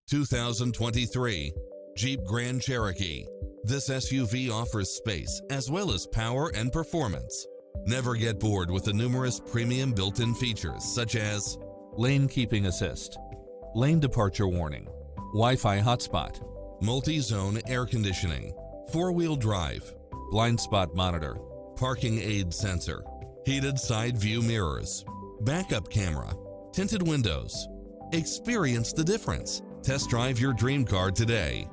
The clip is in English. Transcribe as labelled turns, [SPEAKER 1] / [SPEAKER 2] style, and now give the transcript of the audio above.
[SPEAKER 1] 2023 Jeep Grand Cherokee. This SUV offers space as well as power and performance. Never get bored with the numerous premium built-in features such as lane keeping assist, lane departure warning, Wi-Fi hotspot, multi-zone air conditioning, four-wheel drive, blind spot monitor, parking aid sensor, heated side view mirrors, backup camera, tinted windows. Experience the difference. Test drive your dream car today.